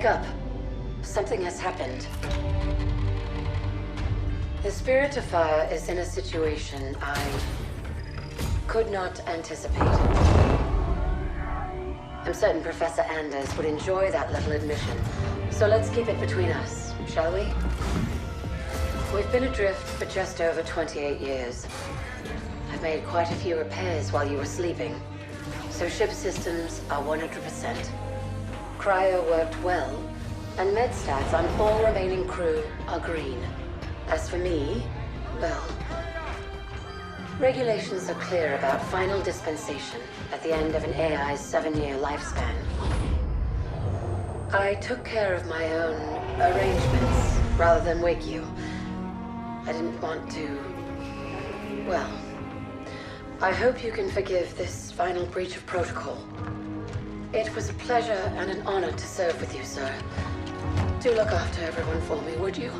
Wake up. Something has happened. The Spirit of Fire is in a situation I could not anticipate. I'm certain Professor Anders would enjoy that little admission. So let's keep it between us, shall we? We've been adrift for just over 28 years. I've made quite a few repairs while you were sleeping. So ship systems are 100%. Cryo worked well, and med stats on all remaining crew are green. As for me, well, regulations are clear about final dispensation at the end of an AI's 7-year lifespan. I took care of my own arrangements rather than wake you. I didn't want to... well, I hope you can forgive this final breach of protocol. It was a pleasure and an honor to serve with you, sir. Do look after everyone for me, would you?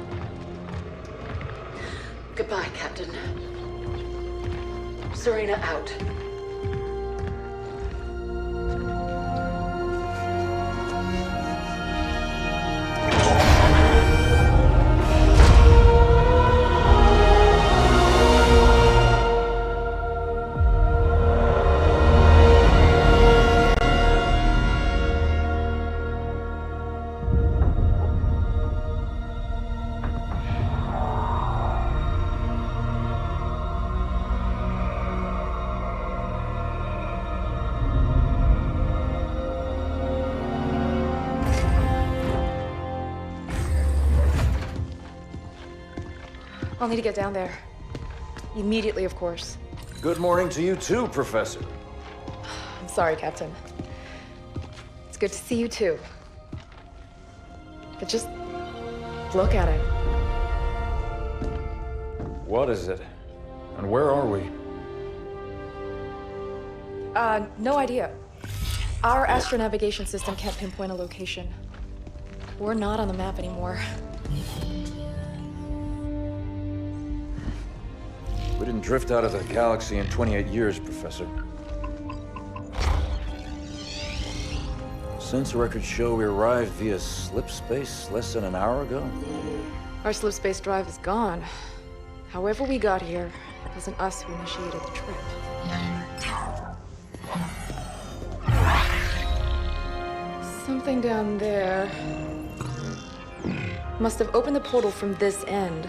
Goodbye, Captain. Serena out. I'll need to get down there. Immediately, of course. Good morning to you too, Professor. I'm sorry, Captain. It's good to see you too. But just look at it. What is it? And where are we? No idea. Our astronavigation system can't pinpoint a location. We're not on the map anymore. We didn't drift out of the galaxy in 28 years, Professor. Sensor records show we arrived via slip space less than an hour ago. Our slip space drive is gone. However we got here, it wasn't us who initiated the trip. Something down there must have opened the portal from this end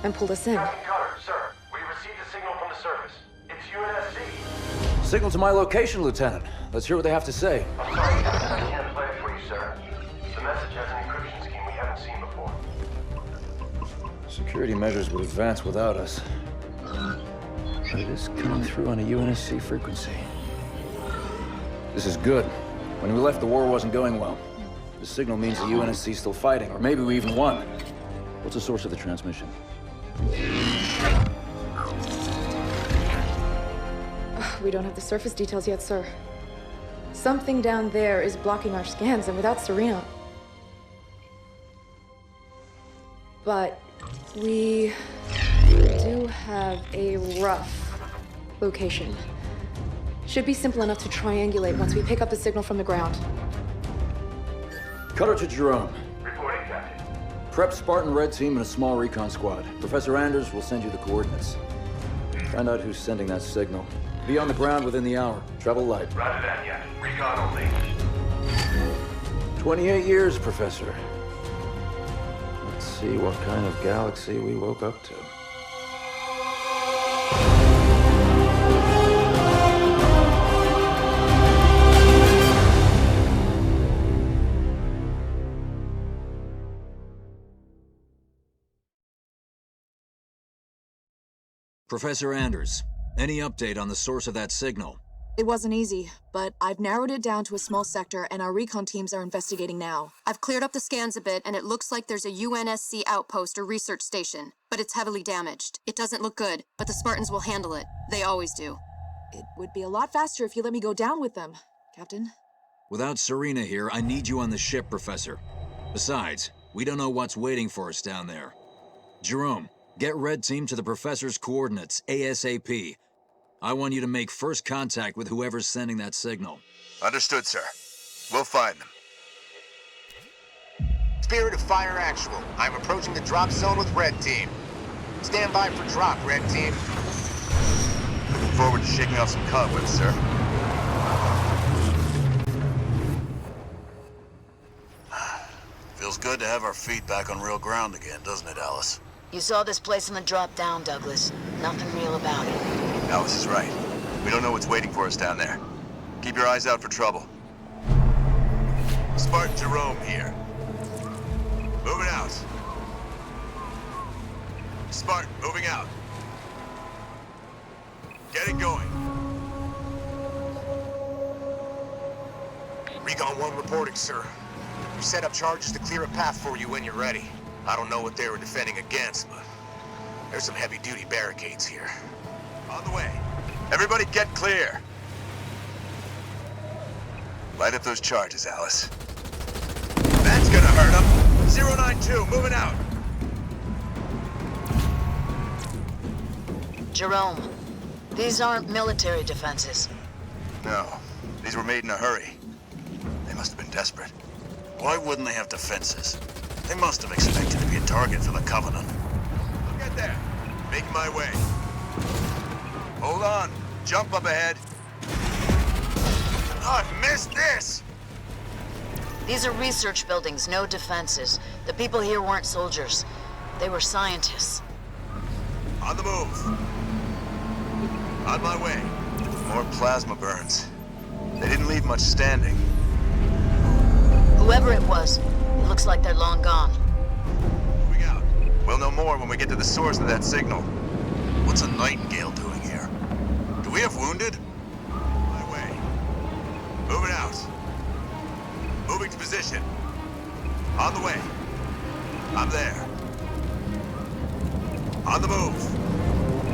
and pulled us in. Captain Cutter, sir. We received a signal from the surface. It's UNSC. Signal to my location, Lieutenant. Let's hear what they have to say. I'm sorry, Captain. I can't play it for you, sir. The message has an encryption scheme we haven't seen before. Security measures would advance without us. But it is coming through on a UNSC frequency. This is good. When we left, the war wasn't going well. The signal means the UNSC is still fighting, or maybe we even won. What's the source of the transmission? We don't have the surface details yet, sir. Something down there is blocking our scans, and without Serena... But we do have a rough location. Should be simple enough to triangulate once we pick up the signal from the ground. Cutter to Jerome. Reporting, Captain. Prep Spartan Red Team and a small recon squad. Professor Anders will send you the coordinates. Find out who's sending that signal. Be on the ground within the hour. Travel light. Roger that, yet. Recon only. 28 years, Professor. Let's see what kind of galaxy we woke up to. Professor Anders, any update on the source of that signal? It wasn't easy, but I've narrowed it down to a small sector and our recon teams are investigating now. I've cleared up the scans a bit and it looks like there's a UNSC outpost or research station, but it's heavily damaged. It doesn't look good, but the Spartans will handle it. They always do. It would be a lot faster if you let me go down with them, Captain. Without Serena here, I need you on the ship, Professor. Besides, we don't know what's waiting for us down there. Jerome, get Red Team to the Professor's coordinates, ASAP. I want you to make first contact with whoever's sending that signal. Understood, sir. We'll find them. Spirit of Fire Actual. I'm approaching the drop zone with Red Team. Stand by for drop, Red Team. Looking forward to shaking off some cobwebs, sir. Feels good to have our feet back on real ground again, doesn't it, Alice? You saw this place in the drop down, Douglas. Nothing real about it. Alice is right. We don't know what's waiting for us down there. Keep your eyes out for trouble. Spartan Jerome here. Moving out. Spartan, moving out. Getting going. Recon 1 reporting, sir. We set up charges to clear a path for you when you're ready. I don't know what they were defending against, but there's some heavy-duty barricades here. On the way. Everybody get clear. Light up those charges, Alice. That's gonna hurt them. 092, moving out. Jerome, these aren't military defenses. No, these were made in a hurry. They must have been desperate. Why wouldn't they have defenses? They must have expected to be a target for the Covenant. I'll get there. Making my way. Hold on. Jump up ahead. Oh, I missed this! These are research buildings, no defenses. The people here weren't soldiers. They were scientists. On the move. On my way. More plasma burns. They didn't leave much standing. Whoever it was, it looks like they're long gone. Moving out. We'll know more when we get to the source of that signal. What's a Nightingale doing here? Do we have wounded? My way. Moving out. Moving to position. On the way. I'm there. On the move.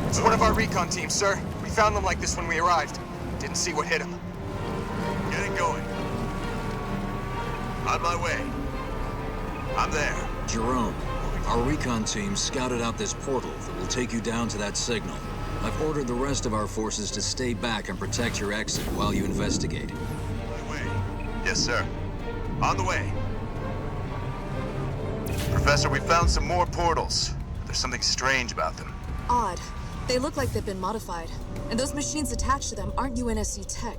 It's one of our recon teams, sir. We found them like this when we arrived. Didn't see what hit them. Getting going. On my way. I'm there. Jerome, our recon team scouted out this portal that will take you down to that signal. I've ordered the rest of our forces to stay back and protect your exit while you investigate. My way. Yes, sir. On the way. Professor, we found some more portals. There's something strange about them. Odd. They look like they've been modified. And those machines attached to them aren't UNSC tech.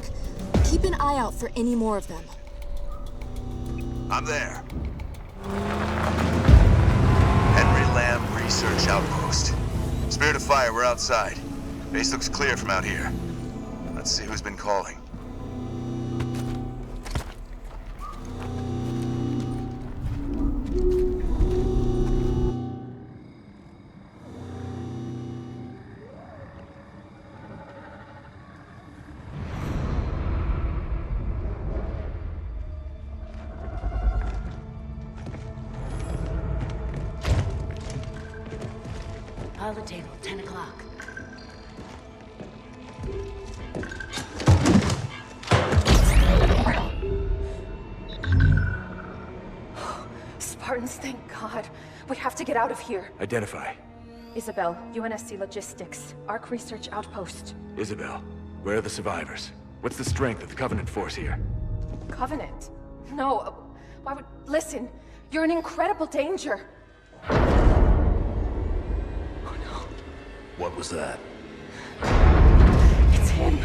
Keep an eye out for any more of them. I'm there. Henry Lamb Research Outpost. Spirit of Fire, we're outside. Base looks clear from out here. Let's see who's been calling. Pile the table, 10 o'clock. Spartans, thank God. We have to get out of here. Identify. Isabel, UNSC Logistics, Arc Research Outpost. Isabel, where are the survivors? What's the strength of the Covenant force here? Covenant? No, why would... Listen, you're in incredible danger. What was that? It's him.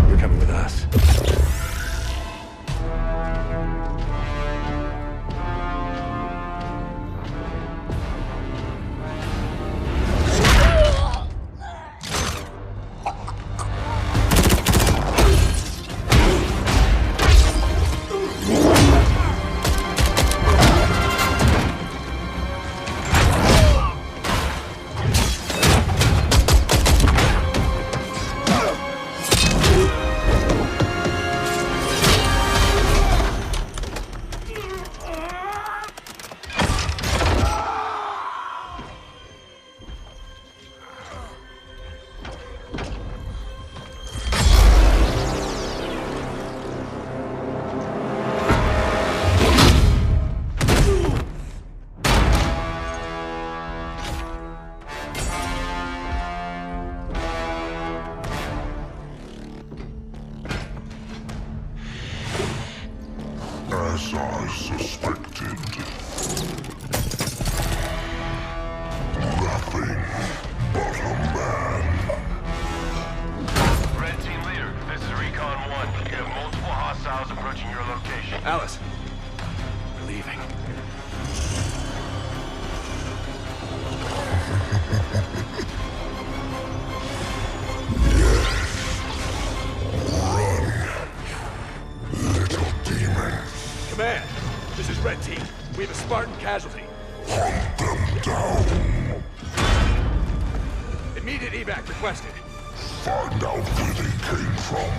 You're coming with us. Alice, we're leaving. Command, this is Red Team. We have a Spartan casualty. Hunt them down. Immediate evac requested. Find out where they came from.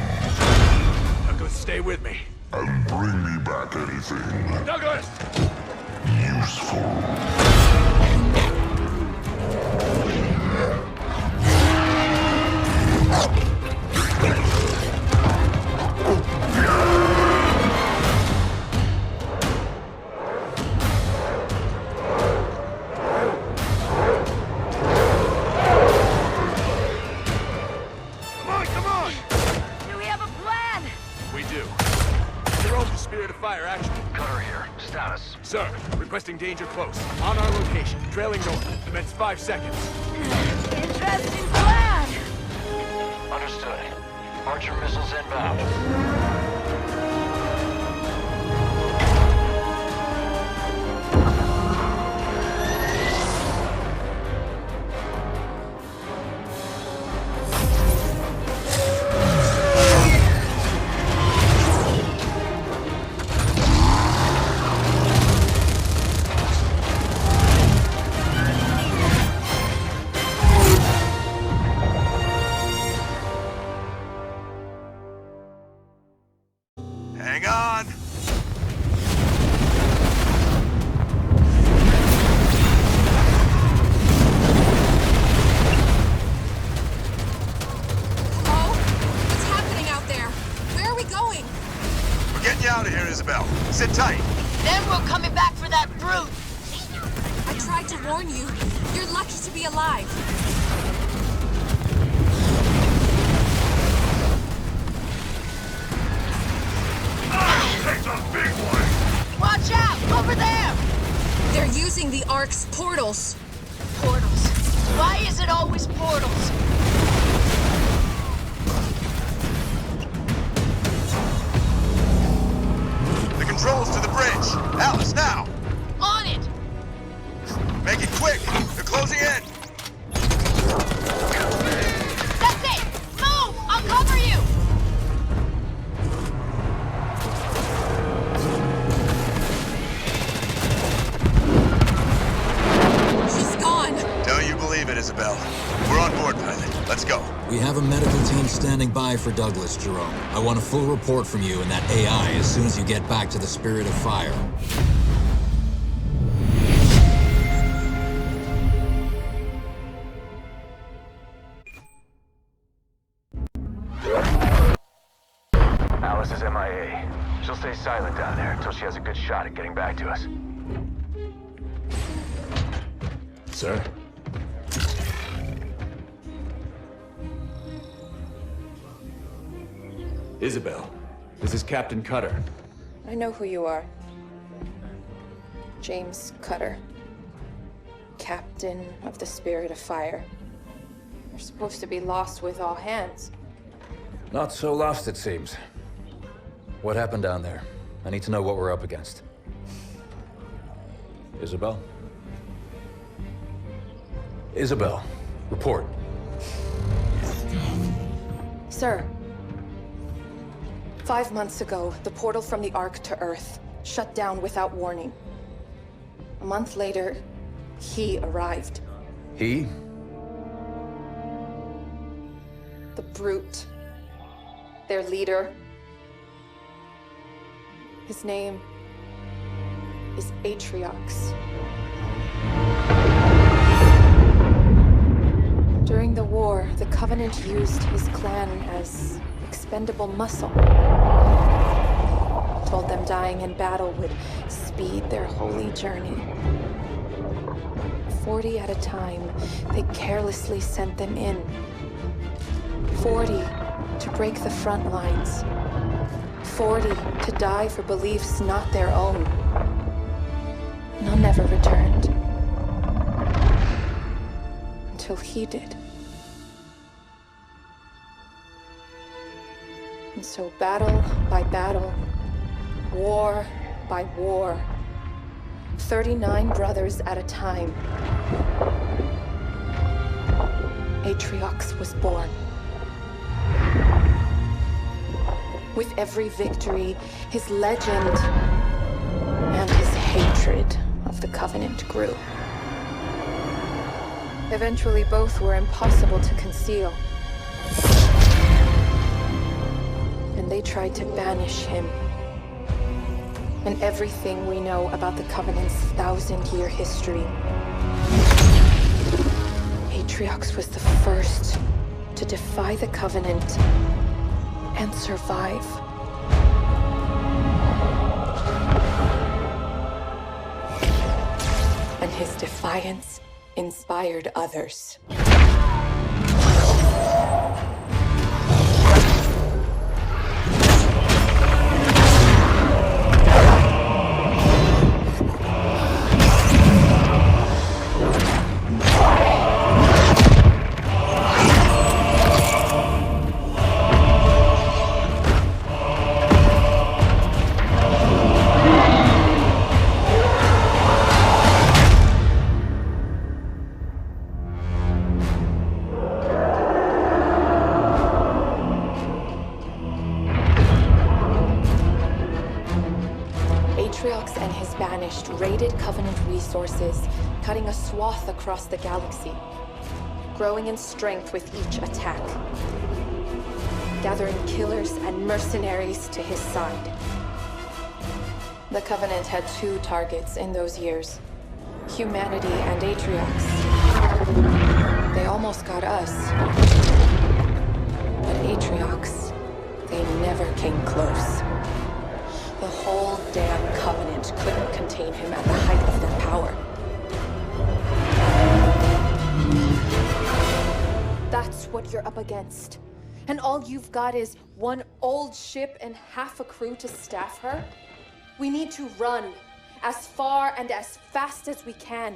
Douglas, stay with me. And bring me back anything Douglas! useful. Come on! Do we have a plan? We do. Jerome, the Spirit of Fire, action. Cutter here. Status. Sir, requesting danger close. On our location, trailing north. Commence 5 seconds. Interesting plan. Understood. Archer missiles inbound. Hang on. Oh, what's happening out there? Where are we going? We're getting you out of here, Isabel. Sit tight. Then we're coming back for that brute. I tried to warn you. You're lucky to be alive. Take the big one! Watch out! Over there! They're using the Ark's portals. Portals. Why is it always portals? The controls to the bridge. Alice, now! On it! Make it quick. They're closing in. That's it! Move! I'll cover you! She's gone. Don't you believe it, Isabel. We're on board, pilot. Let's go. We have a medical team standing by for Douglas, Jerome. I want a full report from you and that AI as soon as you get back to the Spirit of Fire. Alice is MIA. She'll stay silent down there until she has a good shot at getting back to us. Sir? Isabel, this is Captain Cutter. I know who you are. James Cutter. Captain of the Spirit of Fire. You're supposed to be lost with all hands. Not so lost, it seems. What happened down there? I need to know what we're up against. Isabel? Isabel, report. Sir, 5 months ago, the portal from the Ark to Earth shut down without warning. A month later, he arrived. He? The Brute. Their leader. His name is Atriox. During the war, the Covenant used his clan as expendable muscle. Told them dying in battle would speed their holy journey. 40 at a time, they carelessly sent them in. 40 to break the front lines. 40 to die for beliefs not their own. None ever returned. Until he did. And so battle by battle, war by war. 39 brothers at a time. Atriox was born. With every victory, his legend and his hatred of the Covenant grew. Eventually, both were impossible to conceal. And they tried to banish him. And everything we know about the Covenant's 1,000-year history. Atriox was the first to defy the Covenant and survive. And his defiance inspired others. Atriox and his Banished raided Covenant resources, cutting a swath across the galaxy, growing in strength with each attack, gathering killers and mercenaries to his side. The Covenant had two targets in those years, humanity and Atriox. They almost got us, but Atriox, they never came close. The whole damn Covenant couldn't contain him at the height of their power. That's what you're up against. And all you've got is one old ship and half a crew to staff her? We need to run as far and as fast as we can.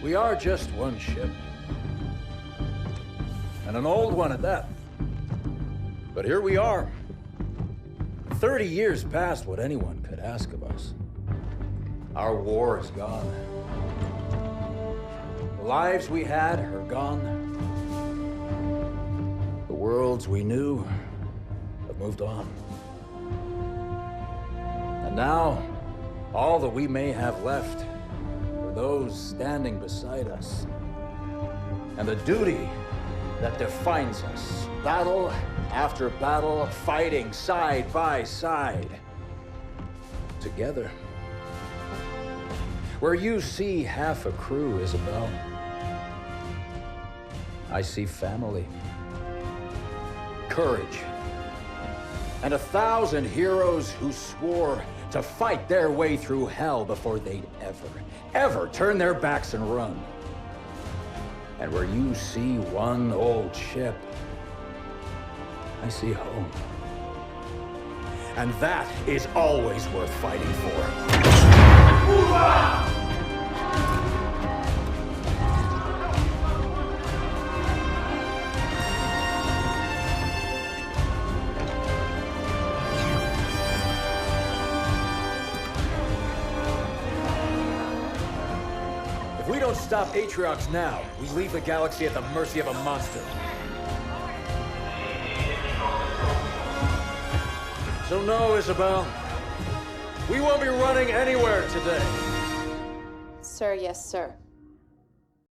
We are just one ship. And an old one at that. But here we are. 30 years past what anyone could ask of us. Our war is gone. The lives we had are gone. The worlds we knew have moved on. And now, all that we may have left are those standing beside us. And the duty that defines us. Battle after battle, fighting side by side. Together. Where you see half a crew, Isabel, I see family. Courage. And 1,000 heroes who swore to fight their way through hell before they'd ever turn their backs and run. And where you see one old ship, I see home. And that is always worth fighting for. If we don't stop Atriox now, we leave the galaxy at the mercy of a monster. So no, Isabel. We won't be running anywhere today. Sir, yes, sir.